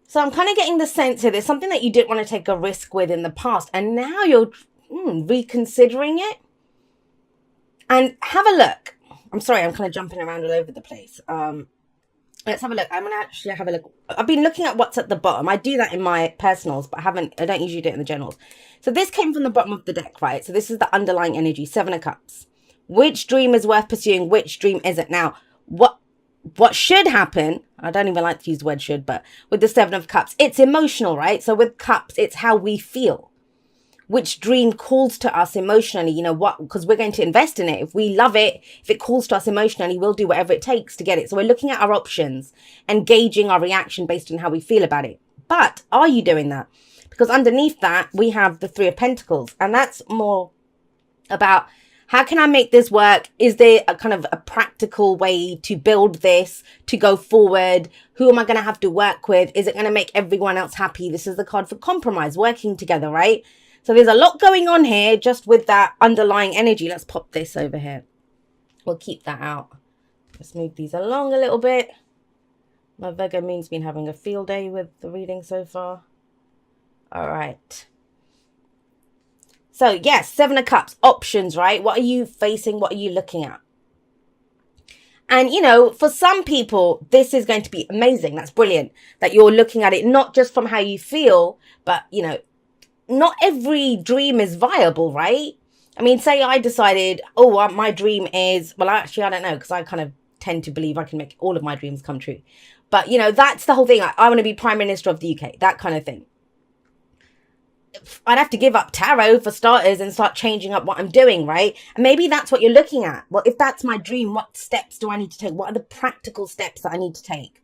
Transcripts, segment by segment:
So I'm kind of getting the sense here there's something that you didn't want to take a risk with in the past, and now you're reconsidering it. And have a look. I'm sorry, I'm kind of jumping around all over the place. Let's have a look. I'm gonna actually have a look. I've been looking at what's at the bottom. I do that in my personals, but I don't usually do it in the journals. So this came from the bottom of the deck, right? So this is the underlying energy, Seven of Cups. Which dream is worth pursuing? Which dream isn't? Now, what should happen? I don't even like to use the word should, but with the Seven of Cups, it's emotional, right? So with cups, it's how we feel. Which dream calls to us emotionally, what, because we're going to invest in it. If we love it, if it calls to us emotionally, we'll do whatever it takes to get it. So we're looking at our options and gauging our reaction based on how we feel about it. But are you doing that? Because underneath that, we have the Three of Pentacles, and that's more about how can I make this work? Is there a kind of a practical way to build this, to go forward? Who am I going to have to work with? Is it going to make everyone else happy? This is the card for compromise, working together, right? So there's a lot going on here just with that underlying energy. Let's pop this over here. We'll keep that out. Let's move these along a little bit. My Virgo moon's been having a field day with the reading so far. All right. So yes, Seven of Cups, options, right? What are you facing? What are you looking at? And, for some people, this is going to be amazing. That's brilliant that you're looking at it, not just from how you feel, but, not every dream is viable, right? I mean, say I decided, my dream is, well, actually, I don't know, because I kind of tend to believe I can make all of my dreams come true. But, that's the whole thing. I want to be Prime Minister of the UK, that kind of thing. I'd have to give up tarot for starters and start changing up what I'm doing, right? And maybe that's what you're looking at. Well, if that's my dream, what steps do I need to take? What are the practical steps that I need to take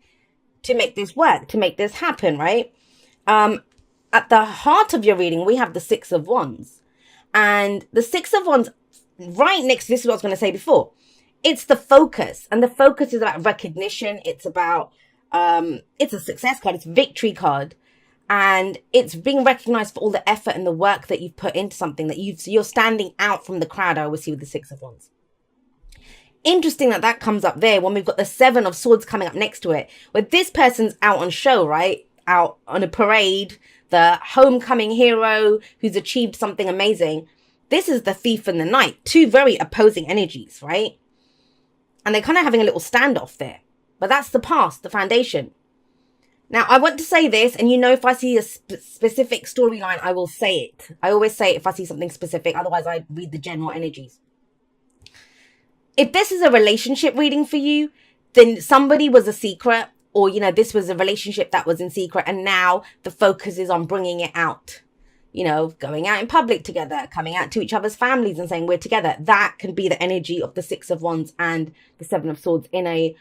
to make this work, to make this happen, right? At the heart of your reading, we have the Six of Wands. And the Six of Wands, right next to this is what I was going to say before. It's the focus. And the focus is about recognition. It's about, it's a success card. It's a victory card. And it's being recognized for all the effort and the work that you've put into something, that you're standing out from the crowd. I always see with the Six of Wands. Interesting that comes up there when we've got the Seven of Swords coming up next to it, where this person's out on show, right? Out on a parade, the homecoming hero who's achieved something amazing. This is the Thief and the Knight, two very opposing energies, right? And they're kind of having a little standoff there. But that's the past, the foundation. Now, I want to say this, and if I see a specific storyline, I will say it. I always say it if I see something specific, otherwise I read the general energies. If this is a relationship reading for you, then somebody was a secret, or, this was a relationship that was in secret, and now the focus is on bringing it out. Going out in public together, coming out to each other's families and saying we're together. That can be the energy of the Six of Wands and the Seven of Swords in a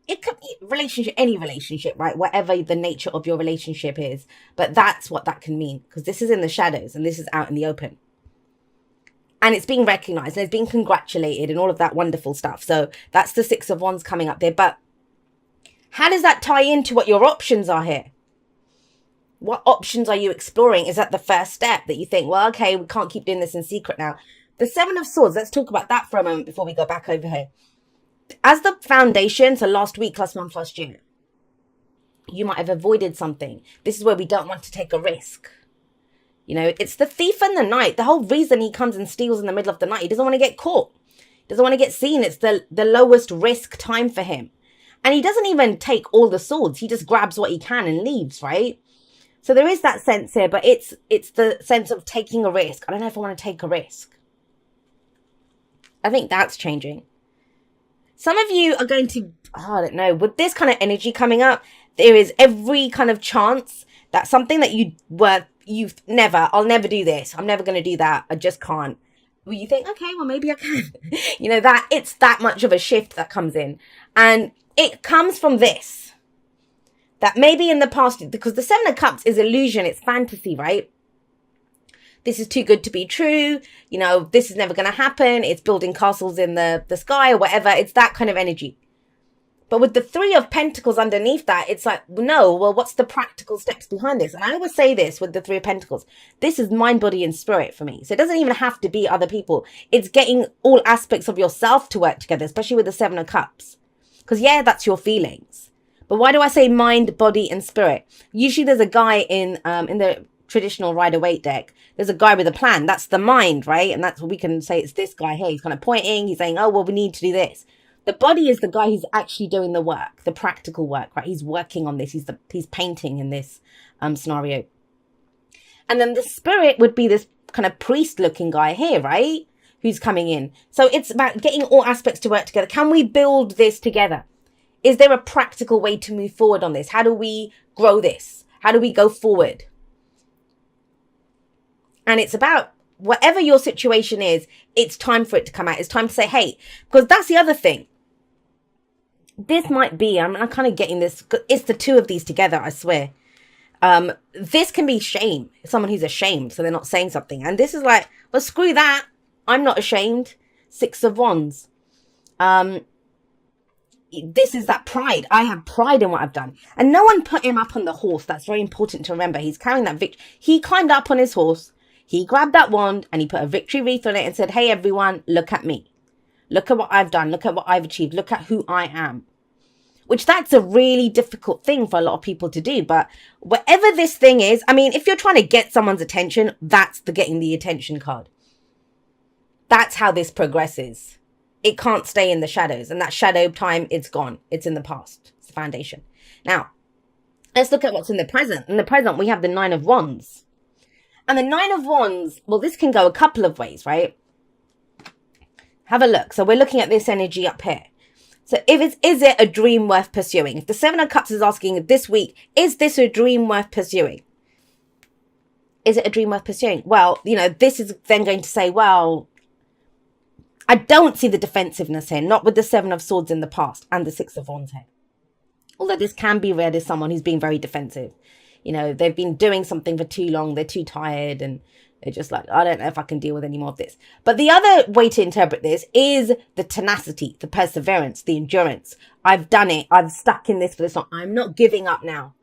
it could be relationship, any relationship, right? Whatever the nature of your relationship is, but that's what that can mean, because this is in the shadows and this is out in the open, and it's being recognized and it's being congratulated and all of that wonderful stuff. So that's the Six of Wands coming up there. But how does that tie into what your options are here? What options are you exploring? Is that the first step that you think, well, okay, we can't keep doing this in secret now? The Seven of Swords, let's talk about that for a moment before we go back over here. As the foundation, so last week, last month, last year, you might have avoided something. This is where we don't want to take a risk. It's the Thief and the Knight. The whole reason he comes and steals in the middle of the night, he doesn't want to get caught. He doesn't want to get seen. It's the lowest risk time for him. And he doesn't even take all the swords. He just grabs what he can and leaves, right? So there is that sense here, but it's the sense of taking a risk. I don't know if I want to take a risk. I think that's changing. Some of you are going to, I don't know, with this kind of energy coming up, there is every kind of chance that something that I'll never do this. I'm never going to do that. I just can't. Well, you think, okay, well, maybe I can. That it's that much of a shift that comes in. And it comes from this. That maybe in the past, because the Seven of Cups is illusion, it's fantasy, right? This is too good to be true. This is never going to happen. It's building castles in the sky or whatever. It's that kind of energy. But with the Three of Pentacles underneath that, it's like, no, well, what's the practical steps behind this? And I always say this with the Three of Pentacles. This is mind, body, and spirit for me. So it doesn't even have to be other people. It's getting all aspects of yourself to work together, especially with the Seven of Cups. Because, yeah, that's your feelings. But why do I say mind, body, and spirit? Usually there's a guy in the traditional Rider-Waite deck, there's a guy with a plan. That's the mind, right? And that's what we can say. It's this guy here. He's kind of pointing. He's saying, oh, well, we need to do this. The body is the guy who's actually doing the work, the practical work, right? He's working on this. He's painting in this scenario. And then the spirit would be this kind of priest-looking guy here, right? Who's coming in. So it's about getting all aspects to work together. Can we build this together? Is there a practical way to move forward on this? How do we grow this? How do we go forward? And it's about whatever your situation is, it's time for it to come out. It's time to say, hey, because that's the other thing. This might be, I'm kind of getting this, it's the two of these together, I swear. This can be shame. Someone who's ashamed, so they're not saying something. And this is like, well, screw that. I'm not ashamed. 6 of Wands. This is that pride. I have pride in what I've done. And no one put him up on the horse. That's very important to remember. He's carrying that victory. He climbed up on his horse. He grabbed that wand and he put a victory wreath on it and said, hey, everyone, look at me. Look at what I've done. Look at what I've achieved. Look at who I am. Which that's a really difficult thing for a lot of people to do. But whatever this thing is, I mean, if you're trying to get someone's attention, that's the getting the attention card. That's how this progresses. It can't stay in the shadows. And that shadow time, it's gone. It's in the past. It's the foundation. Now, let's look at what's in the present. In the present, we have the 9 of Wands. And the 9 of Wands, well, this can go a couple of ways, right? Have a look. So we're looking at this energy up here. So is it a dream worth pursuing? If the 7 of Cups is asking this week, is this a dream worth pursuing? Is it a dream worth pursuing? Well, this is then going to say, well, I don't see the defensiveness here, not with the 7 of Swords in the past and the 6 of Wands here. Although this can be read as someone who's being very defensive. They've been doing something for too long. They're too tired and they're just like, I don't know if I can deal with any more of this. But the other way to interpret this is the tenacity, the perseverance, the endurance. I've done it. I've stuck in this for this long. I'm not giving up now.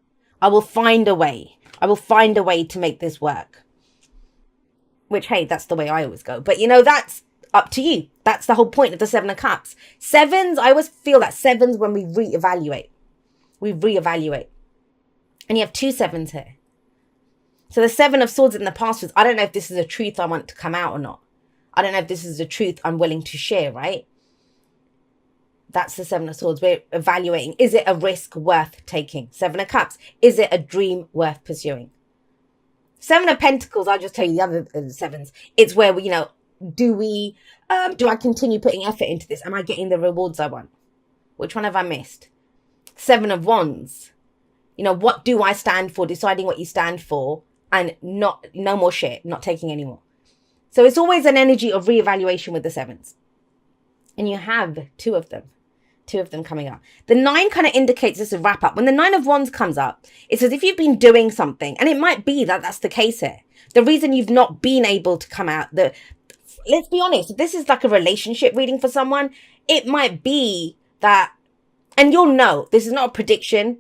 I will find a way. I will find a way to make this work. Which, hey, that's the way I always go. But, that's up to you. That's the whole point of the 7 of Cups. 7s, I always feel that 7s when we reevaluate. We reevaluate. And you have 2 7s here. So the 7 of Swords in the past was, I don't know if this is a truth I want to come out or not. I don't know if this is a truth I'm willing to share, right? That's the 7 of Swords. We're evaluating. Is it a risk worth taking? 7 of Cups. Is it a dream worth pursuing? 7 of Pentacles, I'll just tell you the other 7s. It's where, do I continue putting effort into this? Am I getting the rewards I want? Which one have I missed? 7 of Wands. What do I stand for? Deciding what you stand for and no more shit, not taking any more. So it's always an energy of reevaluation with the 7s. And you have 2 of them coming up. The 9 kind of indicates this is a wrap up. When the 9 of Wands comes up, it's as if you've been doing something, and it might be that that's the case here. The reason you've not been able to come out, let's be honest, if this is like a relationship reading for someone, it might be that, and you'll know, this is not a prediction.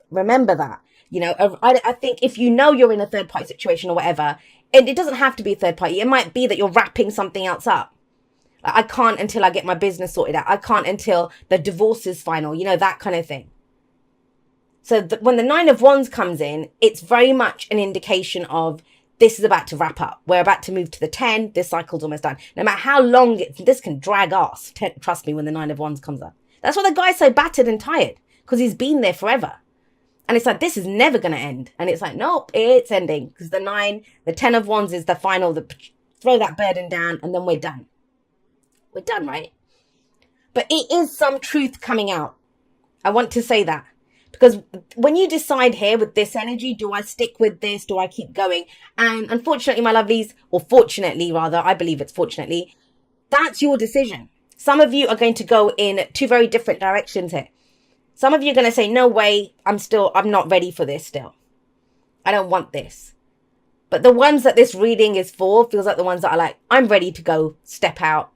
Remember that, I think if you're in a third party situation or whatever, and it doesn't have to be a third party. It might be that you're wrapping something else up. Like, I can't until I get my business sorted out. I can't until the divorce is final, that kind of thing. So when the 9 of Wands comes in, it's very much an indication of this is about to wrap up. We're about to move to the 10. This cycle's almost done. No matter how long this can drag ass. Trust me, when the 9 of Wands comes up. That's why the guy's so battered and tired, because he's been there forever. And it's like, this is never going to end. And it's like, nope, it's ending. Because the 10 of Wands is the final, throw that burden down and then we're done. We're done, right? But it is some truth coming out. I want to say that. Because when you decide here with this energy, do I stick with this? Do I keep going? And unfortunately, my lovelies, or fortunately rather, I believe it's fortunately, that's your decision. Some of you are going to go in 2 very different directions here. Some of you are going to say, no way, I'm not ready for this still. I don't want this. But the ones that this reading is for feels like the ones that are like, I'm ready to go step out,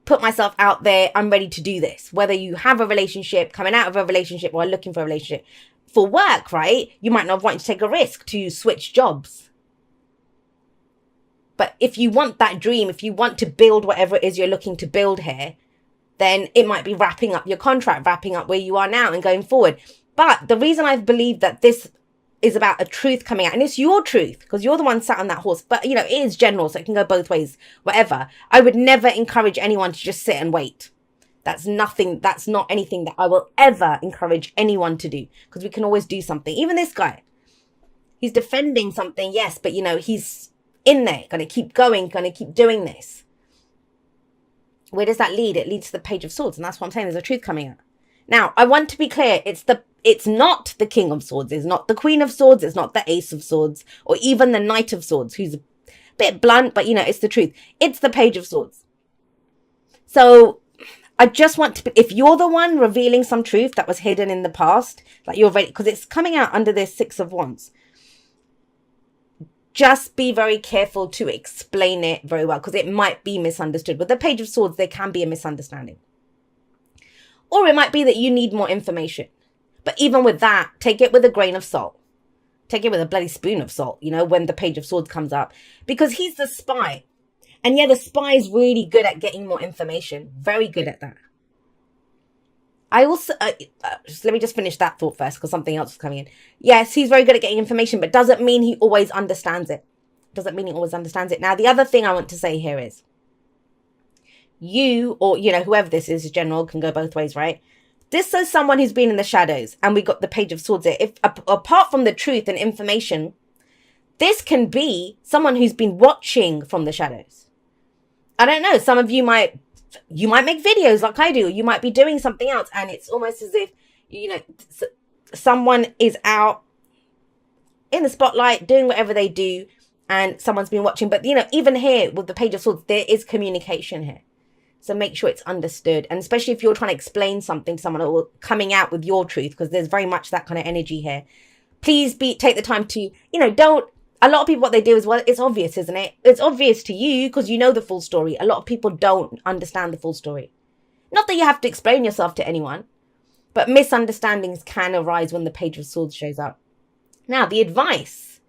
put myself out there. I'm ready to do this. Whether you have a relationship, coming out of a relationship, or looking for a relationship. For work, right? You might not want to take a risk to switch jobs. But if you want that dream, if you want to build whatever it is you're looking to build here, then it might be wrapping up your contract, wrapping up where you are now and going forward. But the reason I believe that this is about a truth coming out, and it's your truth because you're the one sat on that horse, but you know, it is general, so it can go both ways, whatever. I would never encourage anyone to just sit and wait. That's not anything that I will ever encourage anyone to do, because we can always do something. Even this guy, he's defending something, yes, but you know, he's in there, going to keep going, going to keep doing this. Where does that lead? It leads to the Page of Swords, and that's what I'm saying. There's a truth coming out. Now, I want to be clear. It's not the King of Swords. It's not the Queen of Swords. It's not the Ace of Swords, or even the Knight of Swords, who's a bit blunt, but you know, it's the truth. It's the Page of Swords. So I just want to be, if you're the one revealing some truth that was hidden in the past, like you're ready, because it's coming out under this Six of Wands. Just be very careful to explain it very well, because it might be misunderstood. With the Page of Swords, there can be a misunderstanding. Or it might be that you need more information. But even with that, take it with a grain of salt. Take it with a bloody spoon of salt, you know, when the Page of Swords comes up. Because he's the spy. And yeah, the spy is really good at getting more information. Very good at that. I also, let me just finish that thought first, because something else is coming in. Yes, he's very good at getting information, but doesn't mean he always understands it. Doesn't mean he always understands it. Now, the other thing I want to say here is, you, or, you know, whoever this is, general, can go both ways, right? This is someone who's been in the shadows, and we got the Page of Swords here. If, apart from the truth and information, this can be someone who's been watching from the shadows. I don't know, some of you might make videos like I do. You might be doing something else, and it's almost as if, you know, someone is out in the spotlight doing whatever they do, and someone's been watching. But, you know, even here with the Page of Swords, there is communication here. So make sure it's understood. And especially if you're trying to explain something to someone, or coming out with your truth, because there's very much that kind of energy here. Please take the time to, you know, don't. A lot of people, what they do is, well, it's obvious, isn't it? It's obvious to you because you know the full story. A lot of people don't understand the full story. Not that you have to explain yourself to anyone, but misunderstandings can arise when the Page of Swords shows up. Now, the advice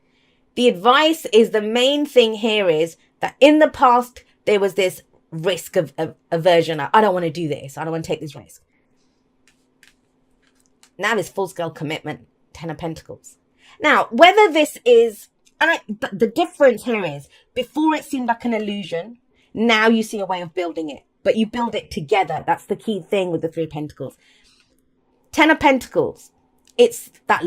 is, the main thing here is that in the past, there was this risk of aversion. I don't want to do this. I don't want to take this risk. Now there's full-scale commitment, 10 of Pentacles. Now, whether this is, but the difference here is, before it seemed like an illusion, now you see a way of building it, but you build it together. That's the key thing with the Three of Pentacles. 10 of Pentacles. It's that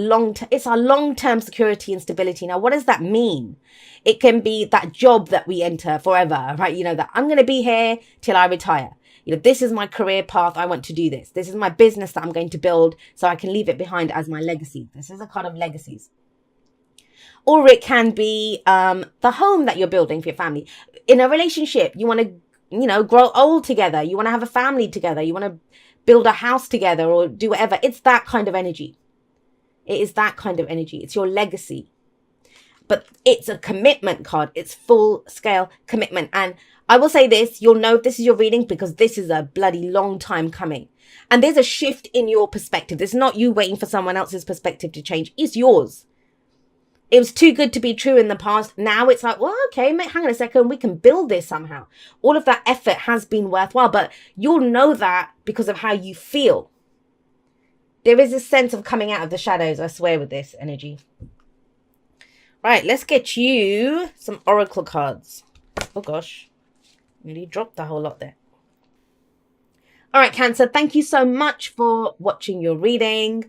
it's our long-term security and stability. Now, what does that mean? It can be that job that we enter forever, right? You know, that I'm going to be here till I retire. You know, this is my career path. I want to do this. This is my business that I'm going to build so I can leave it behind as my legacy. This is a card of legacies. Or it can be the home that you're building for your family. In a relationship, you want to, you know, grow old together. You want to have a family together. You want to build a house together or do whatever. It's that kind of energy. It is that kind of energy. It's your legacy. But it's a commitment card. It's full-scale commitment. And I will say this, you'll know if this is your reading because this is a bloody long time coming. And there's a shift in your perspective. It's not you waiting for someone else's perspective to change. It's yours. It was too good to be true in the past. Now it's like, well, okay, mate, hang on a second. We can build this somehow. All of that effort has been worthwhile, but you'll know that because of how you feel. There is a sense of coming out of the shadows, I swear, with this energy. Right, let's get you some oracle cards. Oh, gosh. Nearly dropped the whole lot there. All right, Cancer, thank you so much for watching your reading.